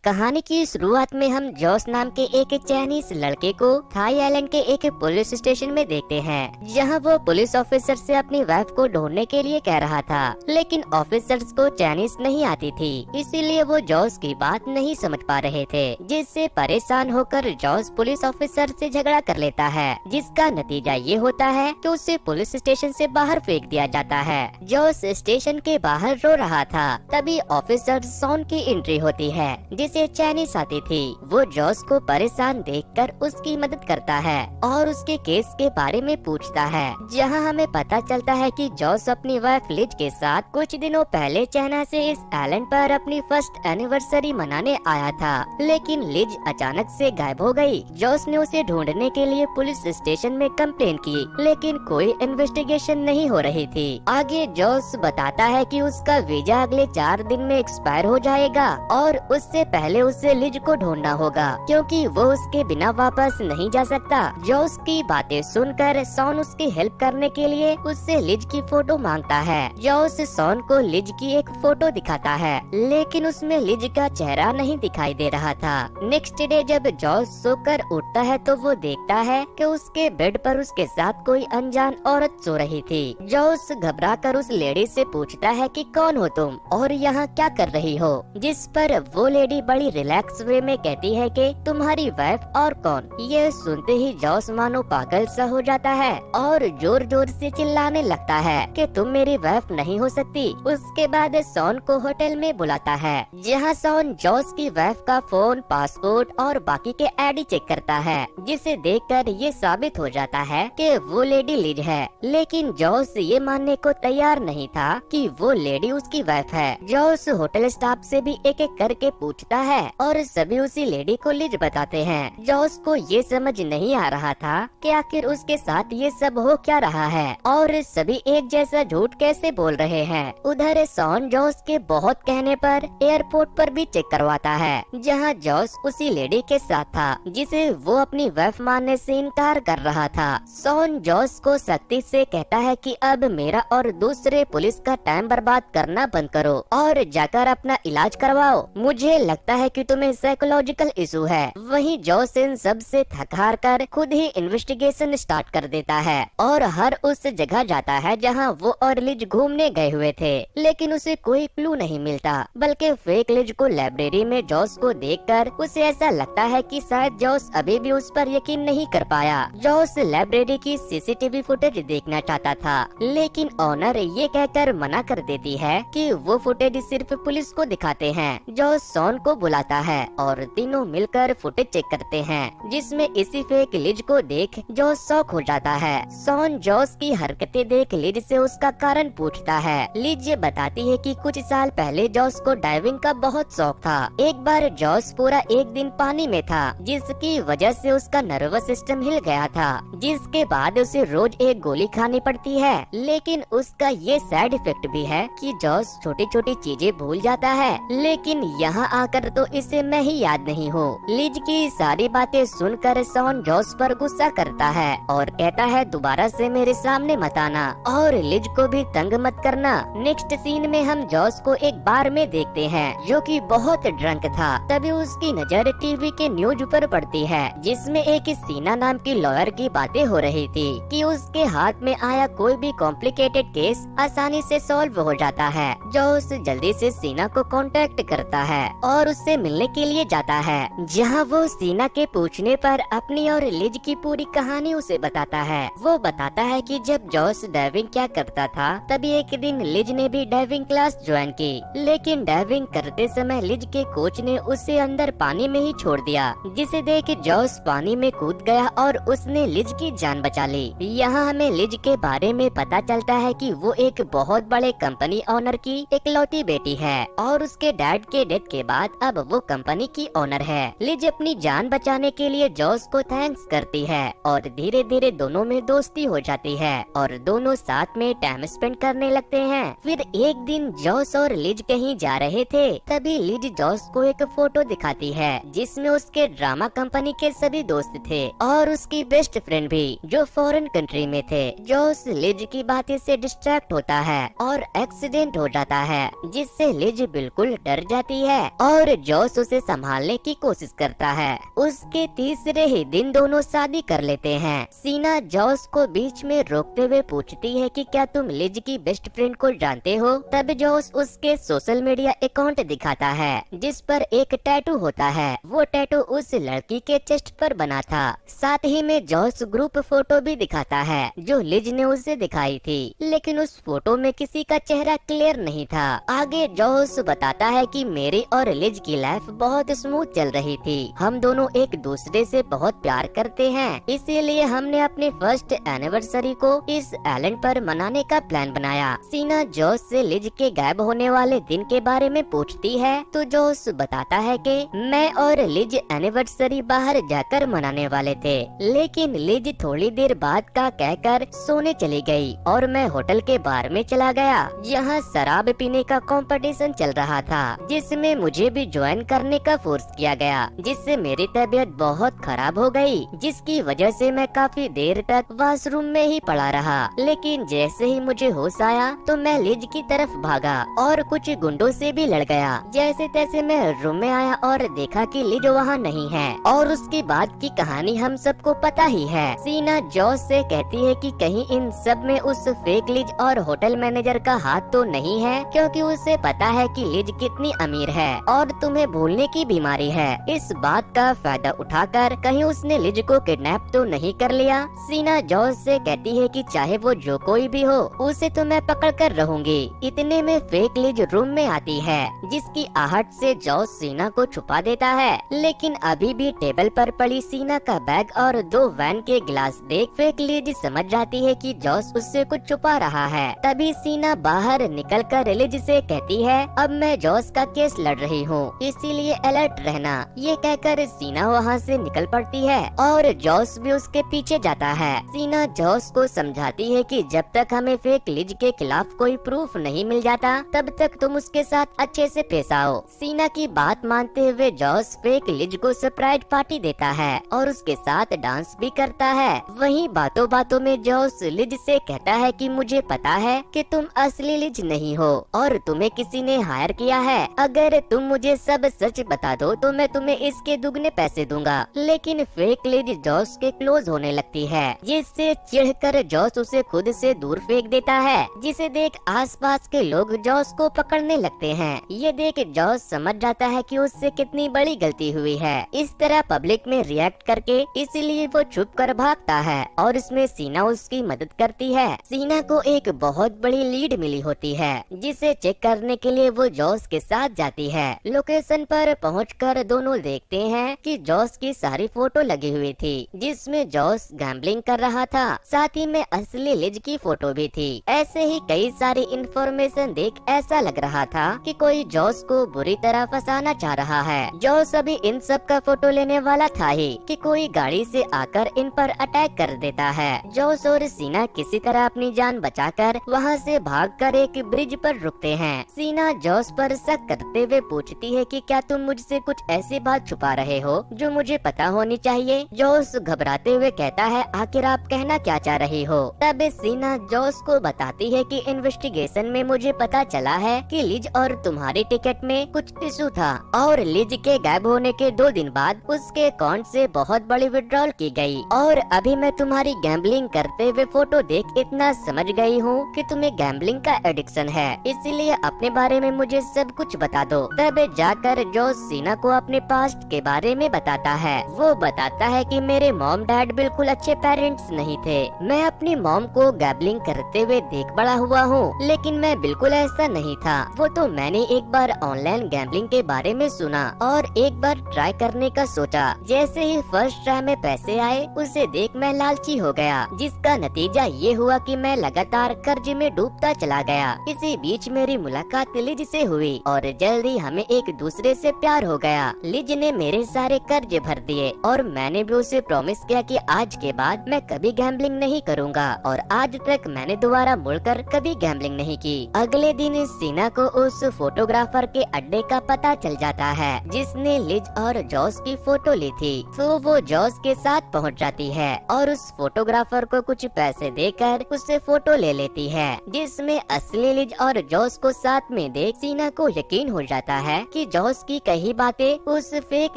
कहानी की शुरुआत में हम जॉस नाम के एक चाइनीज लड़के को थाई आइलैंड के एक पुलिस स्टेशन में देखते हैं, जहां वो पुलिस ऑफिसर से अपनी वाइफ को ढूंढने के लिए कह रहा था। लेकिन ऑफिसर्स को चाइनीज नहीं आती थी, इसीलिए वो जॉस की बात नहीं समझ पा रहे थे, जिससे परेशान होकर जॉस पुलिस ऑफिसर से झगड़ा कर लेता है, जिसका नतीजा ये होता है कि उसे पुलिस स्टेशन से बाहर फेंक दिया जाता है। जॉस स्टेशन के बाहर रो रहा था, तभी ऑफिसर सॉन की एंट्री होती है, जिसे चाइनीज आती थी। वो जॉस को परेशान देखकर उसकी मदद करता है और उसके केस के बारे में पूछता है, जहां हमें पता चलता है कि जॉस अपनी वाइफ लिज के साथ कुछ दिनों पहले चाइना से इस आइलैंड पर अपनी फर्स्ट एनिवर्सरी मनाने आया था, लेकिन लिज अचानक से गायब हो गई। जॉस ने उसे ढूंढने के लिए पुलिस स्टेशन में कंप्लेन की, लेकिन कोई इन्वेस्टिगेशन नहीं हो रही थी। आगे जॉस बताता है कि उसका वीजा अगले 4 दिन में एक्सपायर हो जाएगा और उससे पहले उसे लिज को ढूंढना होगा, क्योंकि वो उसके बिना वापस नहीं जा सकता। जॉस की बातें सुनकर सॉन उसकी हेल्प करने के लिए उससे लिज की फोटो मांगता है। जॉस सॉन को लिज की एक फोटो दिखाता है, लेकिन उसमें लिज का चेहरा नहीं दिखाई दे रहा था। नेक्स्ट डे जब जॉस सोकर उठता है तो वो देखता है कि उसके बेड पर उसके साथ कोई अनजान औरत सो रही थी। जॉस घबराकर उस लेडी से पूछता है कि कौन हो तुम और यहाँ क्या कर रही हो, जिस पर वो लेडी बड़ी रिलैक्स वे में कहती है कि तुम्हारी वाइफ और कौन। ये सुनते ही जॉस मानो पागल सा हो जाता है और जोर जोर से चिल्लाने लगता है कि तुम मेरी वाइफ नहीं हो सकती। उसके बाद सॉन को होटल में बुलाता है, जहाँ सॉन जॉस की वाइफ का फोन, पासपोर्ट और बाकी के आईडी चेक करता है, जिसे देखकर ये साबित हो जाता है कि वो लेडी लिज है। लेकिन जॉस ये मानने को तैयार नहीं था कि वो लेडी उसकी वाइफ है। जॉस होटल स्टाफ से भी एक एक करके पूछता है और सभी उसी लेडी को लिज बताते हैं। जॉस को ये समझ नहीं आ रहा था कि आखिर उसके साथ ये सब हो क्या रहा है और सभी एक जैसा झूठ कैसे बोल रहे हैं। उधर सॉन जॉस के बहुत कहने पर एयरपोर्ट पर भी चेक करवाता है, जहां जॉस उसी लेडी के साथ था जिसे वो अपनी वाइफ मानने से इनकार कर रहा था। सॉन जॉस को सख्ती से कहता है कि अब मेरा और दूसरे पुलिस का टाइम बर्बाद करना बंद करो और जाकर अपना इलाज करवाओ। मुझे लगता है कि तुम्हें साइकोलॉजिकल इशू है। वहीं जॉस इन सब से थक हार कर खुद ही इन्वेस्टिगेशन स्टार्ट कर देता है और हर उस जगह जाता है जहां वो और लिज घूमने गए हुए थे, लेकिन उसे कोई क्लू नहीं मिलता। बल्कि फेक लिज को लाइब्रेरी में जॉस को देखकर उसे ऐसा लगता है कि शायद जॉस अभी भी उस पर यकीन नहीं कर पाया। जॉस लाइब्रेरी की सीसीटीवी फुटेज देखना चाहता था, लेकिन ऑनर ये कहकर मना कर देती है कि वो फुटेज सिर्फ पुलिस को दिखाते हैं। जॉस सॉन को बुलाता है और तीनों मिलकर फुटेज चेक करते हैं, जिसमें इसी फेक लिज को देख जॉस शॉक हो जाता है। सॉन जॉस की हरकतें देख लिज से उसका कारण पूछता है। लिज ये बताती है कि कुछ साल पहले जॉस को डाइविंग का बहुत शौक था। एक बार जॉस पूरा एक दिन पानी में था, जिसकी वजह से उसका नर्वस सिस्टम हिल गया था, जिसके बाद उसे रोज एक गोली खानी पड़ती है। लेकिन उसका ये साइड इफेक्ट भी है कि जॉस छोटी छोटी चीजें भूल जाता है, लेकिन यहाँ आकर तो इसे मैं ही याद नहीं हूँ। लिज की सारी बातें सुनकर सॉन जॉस पर गुस्सा करता है और कहता है दोबारा से मेरे सामने मत आना और लिज को भी तंग मत करना। नेक्स्ट सीन में हम जॉस को एक बार में देखते हैं, जो कि बहुत ड्रंक था। तभी उसकी नजर टीवी के न्यूज पर पड़ती है, जिसमें एक सीना नाम की लॉयर की बातें हो रही थी कि उसके हाथ में आया कोई भी कॉम्प्लिकेटेड केस आसानी से सॉल्व हो जाता है। जॉस जल्दी से सीना को कांटेक्ट करता है और उससे मिलने के लिए जाता है, जहां वो सीना के पूछने पर अपनी और लिज की पूरी कहानी उसे बताता है। वो बताता है कि जब जॉस डाइविंग क्या करता था, तभी एक दिन लिज ने भी डाइविंग क्लास ज्वाइन की, लेकिन डाइविंग करते समय लिज के कोच ने उसे अंदर पानी में ही छोड़ दिया, जिसे देख जॉस पानी में कूद गया और उसने लिज की जान बचा ली। यहाँ हमें लिज के बारे में पता चलता है कि वो एक बहुत बड़े कंपनी ओनर की इकलौती बेटी है और उसके डैड के डेथ के बाद अब वो कंपनी की ओनर है। लिज अपनी जान बचाने के लिए जॉस को थैंक्स करती है और धीरे धीरे दोनों में दोस्ती हो जाती है और दोनों साथ में टाइम स्पेंड करने लगते हैं। फिर एक दिन जॉस और लिज कहीं जा रहे थे, तभी लिज जॉस को एक फोटो दिखाती है, जिसमें उसके ड्रामा कंपनी के सभी दोस्त थे और उसकी बेस्ट फ्रेंड भी, जो फॉरेन कंट्री में थे। जॉस लिज की बातें से डिस्ट्रैक्ट होता है और एक्सीडेंट हो जाता है, जिससे लिज बिल्कुल डर जाती है और जॉस उसे संभालने की कोशिश करता है। उसके तीसरे ही दिन दोनों शादी कर लेते हैं। सीना जॉस को बीच में रोकते हुए पूछती है कि क्या तुम लिज की बेस्ट फ्रेंड को जानते हो। तब जॉस उसके सोशल मीडिया अकाउंट दिखाता है जिस पर एक टैटू होता है। वो टैटू उस लड़की के चेस्ट पर बना था। साथ ही में जॉस ग्रुप फोटो भी दिखाता है जो लिज ने उसे दिखाई थी, लेकिन उस फोटो में किसी का चेहरा क्लियर नहीं था। आगे जॉस बताता है कि मेरी और लिज की लाइफ बहुत स्मूथ चल रही थी। हम दोनों एक दूसरे से बहुत प्यार करते हैं, इसीलिए हमने अपनी फर्स्ट एनिवर्सरी को इस आइलैंड पर मनाने का प्लान बनाया। सीना जॉस से लिज के गायब होने वाले दिन के बारे में पूछती है तो जॉस बताता है कि मैं और लिज एनिवर्सरी बाहर जाकर मनाने वाले थे, लेकिन लिज थोड़ी देर बाद का कहकर सोने चली गई और मैं होटल के बार में चला गया। यहाँ शराब पीने का कंपटीशन चल रहा था जिसमें मुझे भी ज्वाइन करने का फोर्स किया गया, जिससे मेरी तबीयत बहुत खराब हो गई, जिसकी वजह से मैं काफी देर तक वॉशरूम में ही पड़ा रहा। लेकिन जैसे ही मुझे होश आया तो मैं लिज की तरफ भागा और कुछ गुंडों से भी लड़ गया। जैसे तैसे मैं रूम में आया और देखा कि लिज वहाँ नहीं है और उसके बाद की कहानी हम सबको पता ही है। सीना जॉस से कहती है कि कहीं इन सब में उस फेक लिज और होटल मैनेजर का हाथ तो नहीं है, क्योंकि उसे पता है कि लिज कितनी अमीर है और तुम्हें भूलने की बीमारी है। इस बात का फायदा उठाकर कहीं उसने लिज को किडनैप तो नहीं कर लिया। सीना जॉस से कहती है कि चाहे वो जो कोई भी हो उसे तो मैं पकड़ कर रहूंगी। इतने में फेक लिज रूम में आती है जिसकी आहट से जॉस सीना को छुपा देता है, लेकिन अभी भी टेबल पर पड़ी सीना का बैग और 2 वैन के गिलास देख फेक लिज समझ जाती है कि जॉस उससे कुछ छुपा रहा है। तभी सीना बाहर निकल कर लिज से कहती है अब मैं जॉस का केस लड़ रही हूँ, इसीलिए अलर्ट रहना। ये कहकर सीना वहाँ से निकल पड़ती है और जॉस भी उसके पीछे जाता है। सीना जॉस को समझाती है कि जब तक हमें फेक लिज के खिलाफ कोई प्रूफ नहीं मिल जाता तब तक तुम उसके साथ अच्छे से पेश आओ। सीना की बात मानते हुए जॉस फेक लिज को सरप्राइज पार्टी देता है और उसके साथ डांस भी करता है। वहीं बातों बातों में जॉस लिज से कहता है कि मुझे पता है कि तुम असली लिज नहीं हो और तुम्हें किसी ने हायर किया है। अगर तुम मुझे सब सच बता दो तो मैं तुम्हें इसके दुगने पैसे दूंगा। लेकिन फेक लिज जॉस के क्लोज होने लगती है, जिससे चिढ़कर जॉस उसे खुद से दूर फेंक देता है, जिसे देख आसपास के लोग जॉस को पकड़ने लगते हैं। ये देख जॉस समझ जाता है कि उससे कितनी बड़ी गलती हुई है। इस तरह पब्लिक में रिएक्ट करके इसलिए वो छुप कर भागता है और इसमें सीना उसकी मदद करती है। सीना को एक बहुत बड़ी लीड मिली होती है जिसे चेक करने के लिए वो जॉस के साथ जाती है। लोकेशन पर पहुंचकर दोनों देखते हैं कि जॉस की सारी फोटो लगी हुई थी जिसमें जॉस गैम्बलिंग कर रहा था, साथ ही में असली लिज की फोटो भी थी। ऐसे ही कई सारी इंफॉर्मेशन देख ऐसा लग रहा था कि कोई जॉस को बुरी तरह फंसाना चाह रहा है। जॉस अभी इन सब का फोटो लेने वाला था ही कि कोई गाड़ी से आकर इन पर अटैक कर देता है। जॉस और सीना किसी तरह अपनी जान बचाकर वहां से भागकर एक ब्रिज पर रुकते हैं। सीना जॉस पर शक करते हुए पूछती है कि क्या तुम मुझसे कुछ ऐसी बात छुपा रहे हो जो मुझे पता होनी चाहिए। जॉस घबराते हुए कहता है आखिर आप कहना क्या चाह रही हो। तब सीना जॉस को बताती है कि इन्वेस्टिगेशन में मुझे पता चला है कि लिज और तुम्हारी टिकट में कुछ इशू था और लिज के गायब होने के 2 दिन बाद उसके अकाउंट से बहुत बड़ी विड्रॉल की गई और अभी मैं तुम्हारी गैम्बलिंग करते हुए फोटो देख इतना समझ गई हूँ कि तुम्हें गैम्बलिंग का एडिक्शन है, इसलिए अपने बारे में मुझे सब कुछ बता दो। तब जाकर जॉस सीना को अपने पास्ट के बारे में बताता है। वो बताता है कि मेरे मॉम डैड बिल्कुल अच्छे पेरेंट्स नहीं थे। मैं अपनी मॉम को गैम्बलिंग करते हुए देख बड़ा हुआ हूँ, लेकिन मैं बिल्कुल ऐसा नहीं था। वो तो मैंने एक बार ऑनलाइन गैम्बलिंग के बारे में सुना और एक बार ट्राई करने का सोचा। जैसे ही फर्स्ट ट्राई में पैसे आए उसे देख मैं लालची हो गया, जिसका नतीजा ये हुआ कि मैं लगातार कर्ज में डूबता चला गया। इसी बीच मेरी मुलाकात लिज से हुई और जल्दी हमें एक दूसरे से प्यार हो गया। लिज ने मेरे सारे कर्ज भर दिए और मैंने भी उसे प्रॉमिस किया कि आज के बाद मैं कभी गैम्बलिंग नहीं करूँगा और आज तक मैंने दोबारा मुड़कर कभी गैम्बलिंग नहीं की। अगले दिन सीना को उस फोटोग्राफर के अड्डे का पता चल जाता है जिसने लिज और जॉस की फोटो ली थी, तो वो जॉस के साथ पहुंच जाती है और उस फोटोग्राफर को कुछ पैसे देकर उससे फोटो ले लेती है, जिसमें असली लिज और जॉस को साथ में देख सीना को यकीन हो जाता है कि जॉस की कही बातें उस फेक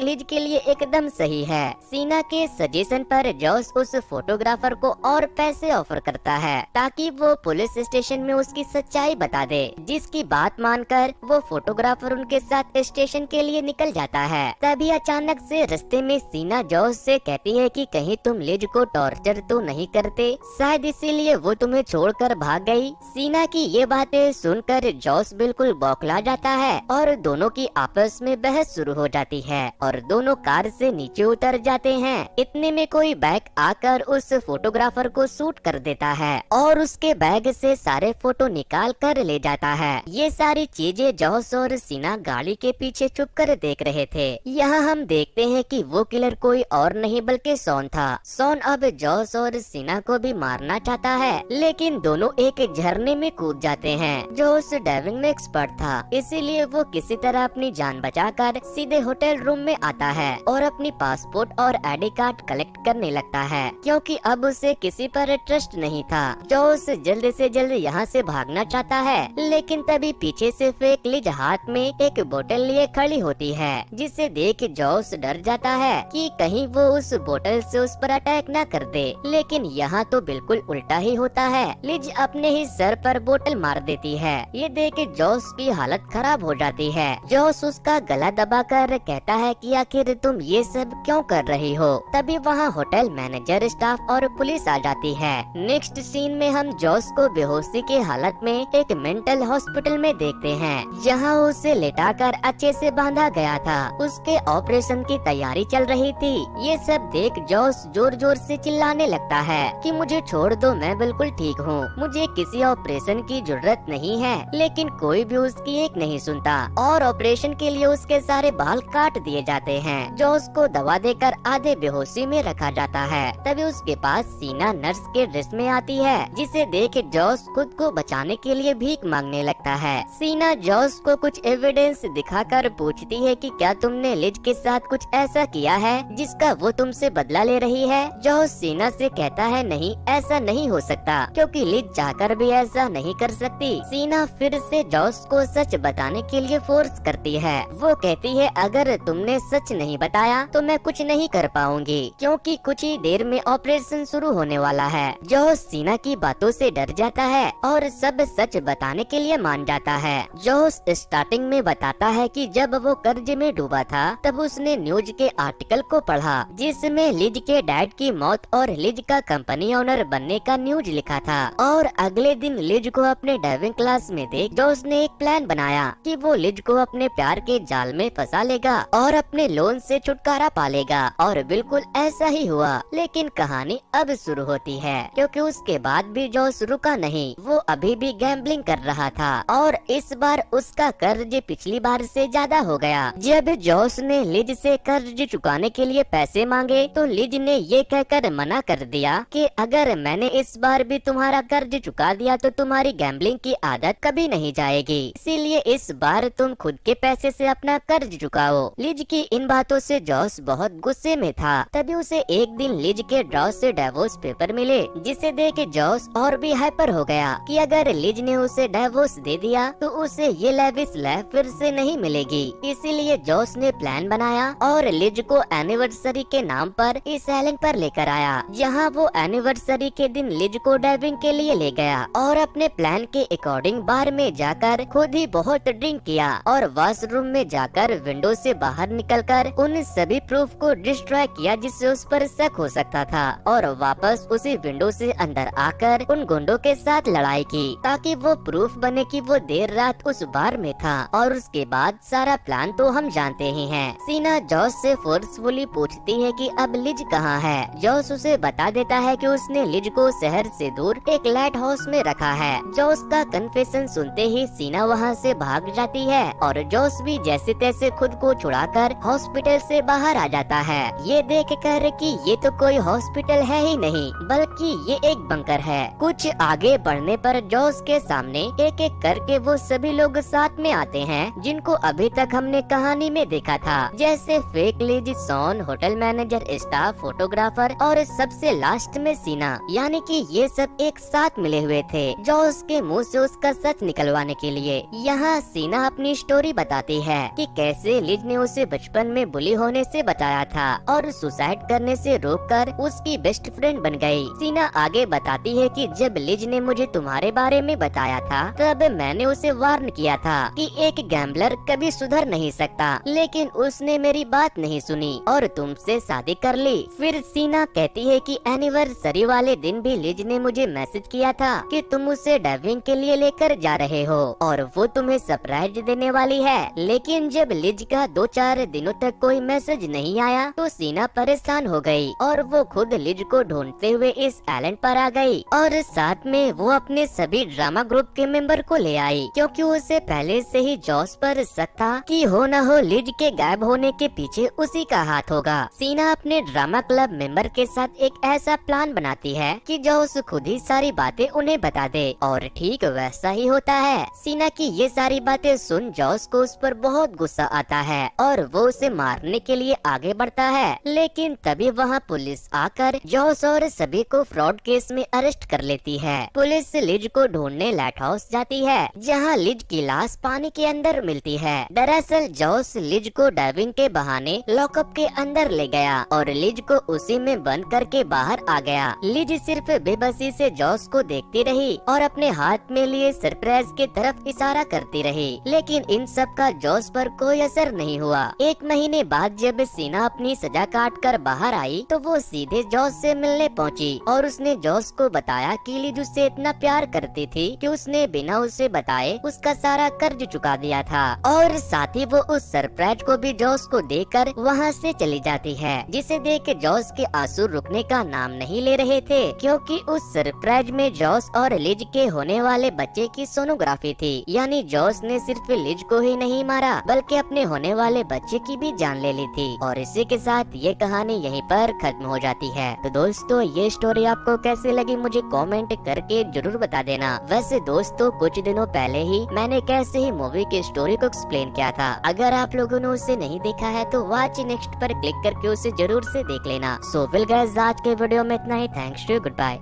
लिज के लिए एकदम सही है। सीना के सजेशन पर जॉस उस फोटोग्राफर को और पैसे ऑफर करता है ताकि वो पुलिस स्टेशन में उसकी सच्चाई बता दे, जिसकी बात मानकर वो फोटोग्राफर उनके साथ स्टेशन के लिए निकल जाता है। तभी अचानक से रास्ते में सीना जॉस से कहती है कि कहीं तुम लिज को टॉर्चर तो नहीं करते, शायद इसीलिए वो तुम्हें छोड़कर भाग गई। सीना की ये बातें सुनकर जॉस बिल्कुल बौखला जाता है और दोनों की आपस में बहस शुरू हो जाती है और दोनों कार से नीचे उतर जाते हैं। इतने में कोई बैग आकर उस फोटोग्राफर को शूट कर देता है और उसके बैग से सारे फोटो निकाल कर ले जाता है। ये सारी चीजें जॉस और सीना गाड़ी के पीछे छुप कर देख रहे थे। यहाँ हम देखते हैं कि वो किलर कोई और नहीं बल्कि शॉन था। शॉन अब जॉस और सीना को भी मारना चाहता है, लेकिन दोनों एक झरने में कूद जाते हैं। जॉस डाइविंग में एक्सपर्ट था, इसीलिए वो किसी तरह अपनी जान बचाकर सीधे होटल रूम में आता है और अपनी पासपोर्ट और आईडी कार्ड कलेक्ट करने लगता है, क्योंकि अब उसे किसी पर ट्रस्ट नहीं था। जॉस जल्द से जल्द यहाँ से भागना चाहता है, लेकिन तभी पीछे से फेक लिज हाथ में एक बोतल लिए खड़ी होती है, जिसे देख जॉस डर जाता है कि कहीं वो उस बोतल से उस पर अटैक न कर दे। लेकिन यहाँ तो बिल्कुल उल्टा ही होता है, लिज अपने ही सर पर बोतल मार देती है। ये देख जॉस की हालत खराब हो जाती है। जॉस उसका गला दबाकर कहता है कि आखिर तुम ये सब क्यों कर रही हो। तभी वहाँ होटल मैनेजर, स्टाफ और पुलिस आ जाती है। नेक्स्ट सीन में हम जॉस को बेहोशी के हालत में एक मेंटल हॉस्पिटल में देखते हैं, जहाँ उसे लेटाकर अच्छे से बांधा गया था। उसके ऑपरेशन की तैयारी चल रही थी। ये सब देख जॉस जोर जोर से चिल्लाने लगता है कि मुझे छोड़ दो, मैं बिल्कुल ठीक हूँ, मुझे किसी ऑपरेशन की जरूरत नहीं है। लेकिन कोई भी उसकी एक नहीं सुनता और ऑपरेशन के लिए उसके सारे बाल काट दिए जाते हैं। जॉस को दवा देकर आधे बेहोशी में रखा जाता है। तभी उसके पास सीना नर्स के ड्रेस में आती है, जिसे देख जॉस खुद को बचाने के लिए भीख मांगने लगता है। सीना जॉस को कुछ एविडेंस दिखाकर पूछती है कि क्या तुमने लिज के साथ कुछ ऐसा किया है जिसका वो तुमसे बदला ले रही है। जॉस सीना से कहता है नहीं, ऐसा नहीं हो सकता, क्योंकि लिज चाहकर भी ऐसा नहीं कर सकती। सीना फिर से जॉस को सच बताने के लिए फोर्स करती है। वो कहती है अगर तुमने सच नहीं बताया तो मैं कुछ नहीं कर पाऊंगी, क्योंकि कुछ ही देर में ऑपरेशन शुरू होने वाला है। जॉस सीना की बातों से डर जाता है और सब सच बताने के लिए मान जाता है। जॉस स्टार्टिंग में बताता है कि जब वो कर्ज में डूबा था तब उसने न्यूज के आर्टिकल को पढ़ा, जिसमें लिज के डैड की मौत और लिज का कंपनी ओनर बनने का न्यूज लिखा था। और अगले दिन लिज को अपने डाइविंग क्लास में देख जॉस ने एक प्लान बनाया कि वो लिज को अपने प्यार के जाल में फंसा लेगा और अपने लोन से छुटकारा पालेगा। और बिल्कुल ऐसा ही हुआ। लेकिन कहानी अब शुरू होती है, क्योंकि उसके बाद भी जॉस रुका नहीं। वो अभी भी गैम्बलिंग कर रहा था और इस बार उसका कर्ज पिछली बार से ज्यादा हो गया। जब जॉस ने लिज से कर्ज चुकाने के लिए पैसे मांगे तो लिज ने ये कहकर मना कर दिया कि अगर मैंने इस बार भी तुम्हारा कर्ज चुका दिया तो तुम्हारी गैम्बलिंग की आदत कभी नहीं जाएगी, इसीलिए इस बार तुम खुद के पैसे से अपना कर्ज चुकाओ। लिज की इन बातों से जॉस बहुत गुस्से में था। तभी उसे एक दिन लिज के ड्रॉ से डिवोर्स पेपर मिले, जिसे देख जॉस और भी हाइपर हो गया कि अगर लिज ने उसे डिवोर्स दे दिया तो उसे ये लेविश लाइफ फिर से नहीं मिलेगी। इसीलिए जॉस ने प्लान बनाया और लिज को एनिवर्सरी के नाम पर इस आइलैंड पर लेकर आया, जहाँ वो एनिवर्सरी के दिन लिज को डाइविंग के लिए ले गया और अपने प्लान के अकॉर्डिंग बार में जाकर खुद ही बहुत ड्रिंक किया और वॉशरूम में जाकर विंडो से बाहर निकलकर उन सभी प्रूफ को डिस्ट्रॉय किया जिससे उस पर शक हो सकता था, और वापस उसी विंडो से अंदर आकर उन गुंडों के साथ लड़ाई की ताकि वो प्रूफ बने कि वो देर रात उस बार में था। और उसके बाद सारा प्लान तो हम जानते ही हैं। सीना जॉस से फोर्सफुली पूछती है कि अब लिज कहाँ है। जॉस उसे बता देता है कि उसने लिज को शहर से दूर एक लाइट हाउस में रखा है। जॉस का कन्फेशन सुनते ही सीना वहाँ से भाग जाती है और जॉस भी जैसे तैसे खुद को छुड़ाकर हॉस्पिटल से बाहर आ जाता है। ये देख कर कि ये तो कोई हॉस्पिटल है ही नहीं बल्कि ये एक बंकर है। कुछ आगे बढ़ने पर जॉस के सामने एक एक करके वो सभी लोग साथ में आते हैं जिनको अभी तक हमने कहानी में देखा था, जैसे fake Liz, Shawn, hotel manager, staff, photographer और सबसे लास्ट में सीना। यानी कि ये सब एक साथ मिले हुए थे जॉस के मुंह से उसका सच निकलवाने के लिए। यहाँ सीना अपनी स्टोरी बताती है कि कैसे लिज ने उसे बचपन में बुली होने से बचाया था और सुसाइड करने से रोककर उसकी बेस्ट फ्रेंड बन गई। सीना आगे बताती है कि जब लिज ने मुझे तुम्हारे बारे में बताया था तब मैंने उसे वार्न किया था कि एक गैम्बलर कभी सुधर नहीं सकता, लेकिन उसने मेरी बात नहीं सुनी और तुमसे शादी कर ली। फिर सीना कहती है कि एनिवर्सरी वाले दिन भी लिज ने मुझे मैसेज किया था कि तुम उसे डाइविंग के लिए लेकर जा रहे हो और वो तुम्हें सरप्राइज देने वाली है। लेकिन जब लिज का 2-4 दिनों तक कोई मैसेज नहीं आया तो सीना परेशान हो गई और वो खुद लिज को ढूंढते हुए इस आइलैंड पर आ गई और साथ में वो अपने सभी ड्रामा ग्रुप के मेंबर को ले आई, क्योंकि उसे पहले से ही जॉस पर शक था कि हो न हो लिज के गायब होने के पीछे उसी का हाथ होगा। सीना अपने ड्रामा क्लब मेंबर के साथ एक ऐसा प्लान बनाती है कि जॉस खुद ही सारी बातें उन्हें बता दे और ठीक वैसा ही होता है। सीना की ये सारी बातें सुन जॉस को उस पर बहुत गुस्सा आता है और वो उसे मारने के लिए आगे बढ़ता है, लेकिन तभी वहाँ पुलिस आकर जॉस और सभी को फ्रॉड केस में अरेस्ट कर लेती है। पुलिस लिज को ढूंढने लाइट हाउस जाती है जहाँ लिज की लाश पानी के अंदर मिलती है। दरअसल जॉस लिज को डाइविंग के बहाने लॉकअप के अंदर ले गया और लिज को उसी में बंद करके बाहर आ गया। लिज सिर्फ बेबसी से जॉस को देखती रही और अपने हाथ में लिए सरप्राइज की तरफ इशारा करती रही, लेकिन इन सब का जॉस पर कोई असर नहीं हुआ। 1 महीने बाद जब सीना अपनी सजा काट कर बाहर आई तो वो सीधे जॉस से मिलने पहुंची और उसने जॉस को बताया कि लिज उससे इतना प्यार करती थी कि उसने बिना उसे बताए उसका सारा कर्ज चुका दिया था और साथ ही वो उस सरप्राइज को भी जॉस को देकर वहाँ से चली जाती है, जिसे देख के जॉस के आंसू रुकने का नाम नहीं ले रहे थे, क्योंकि उस सरप्राइज में जॉस और लिज के होने वाले बच्चे की सोनोग्राफी थी। यानी जॉस ने सिर्फ लिज को ही नहीं मारा बल्कि अपने होने वाले बच्चे की भी जान ले ली थी। और इसी के साथ ये कहानी यहीं पर खत्म हो जाती है। तो दोस्तों ये स्टोरी आपको कैसी लगी मुझे कमेंट करके जरूर बता देना। वैसे दोस्तों कुछ दिनों पहले ही मैंने कैसे ही मूवी की स्टोरी को एक्सप्लेन किया था, अगर आप लोगों ने उसे नहीं देखा है तो वॉच नेक्स्ट पर क्लिक करके उसे जरूर से देख लेना। सो विल गाइस आज के वीडियो में इतना ही। Thanks to, good bye.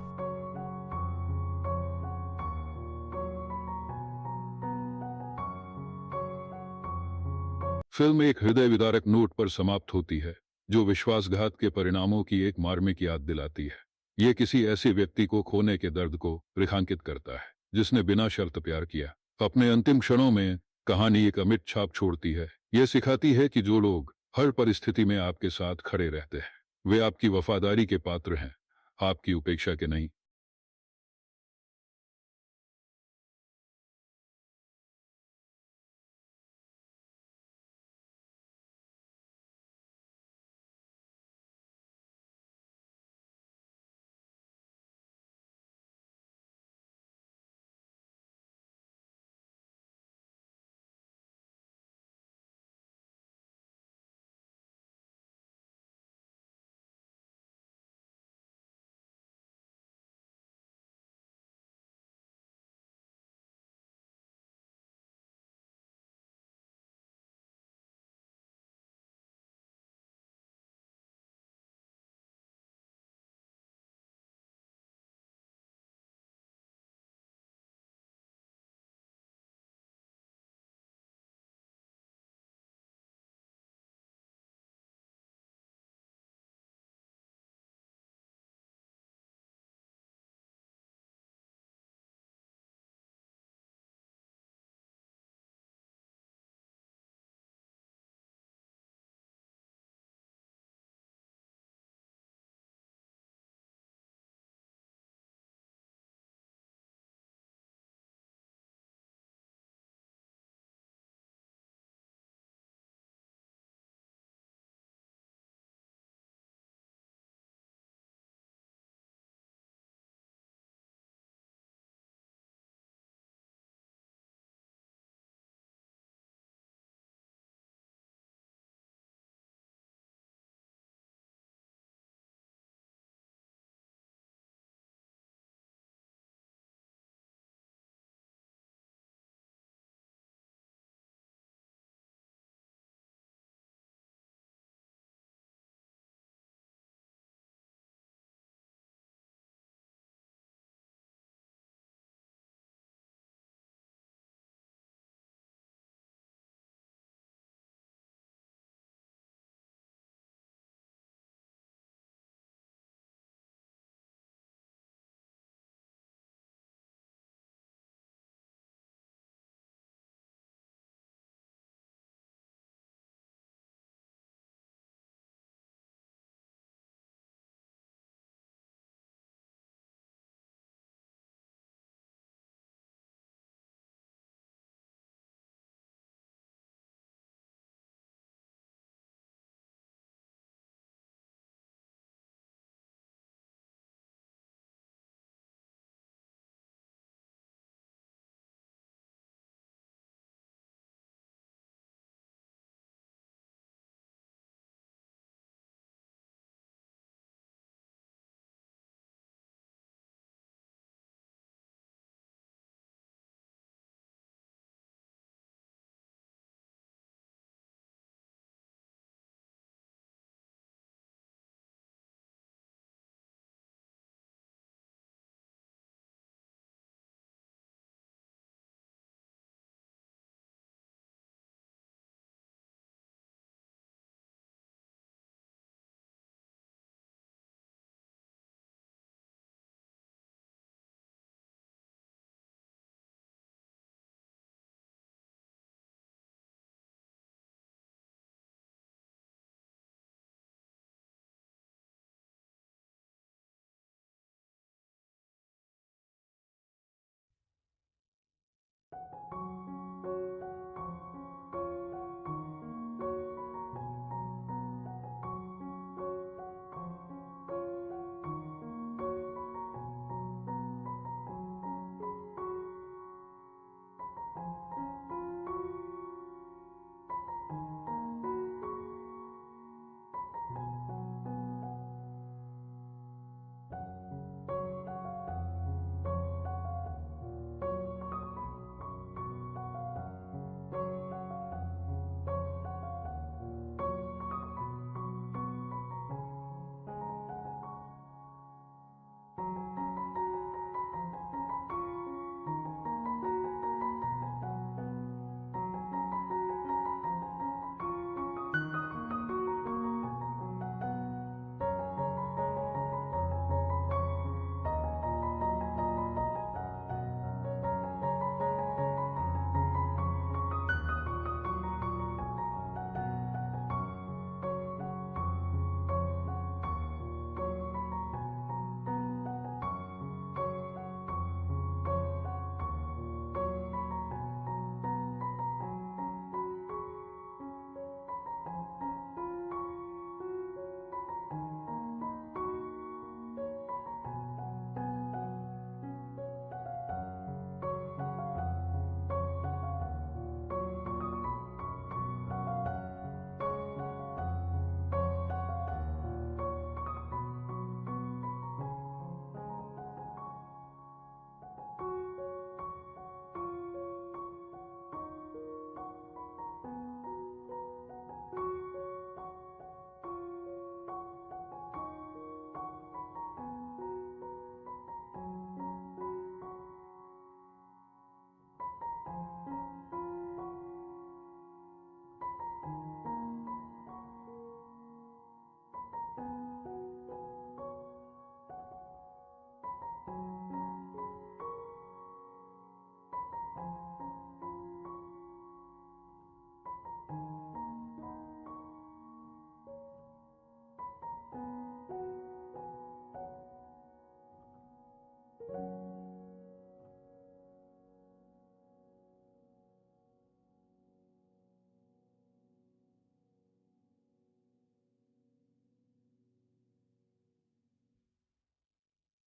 Film एक हृदय विदारक नोट पर समाप्त होती है जो विश्वासघात के परिणामों की एक मार्मिक याद दिलाती है। ये किसी ऐसे व्यक्ति को खोने के दर्द को रेखांकित करता है जिसने बिना शर्त प्यार किया। अपने अंतिम क्षणों में कहानी एक अमिट छाप छोड़ती है। यह सिखाती है कि जो लोग हर परिस्थिति में आपके साथ खड़े रहते हैं वे आपकी वफादारी के पात्र हैं, आपकी उपेक्षा के नहीं।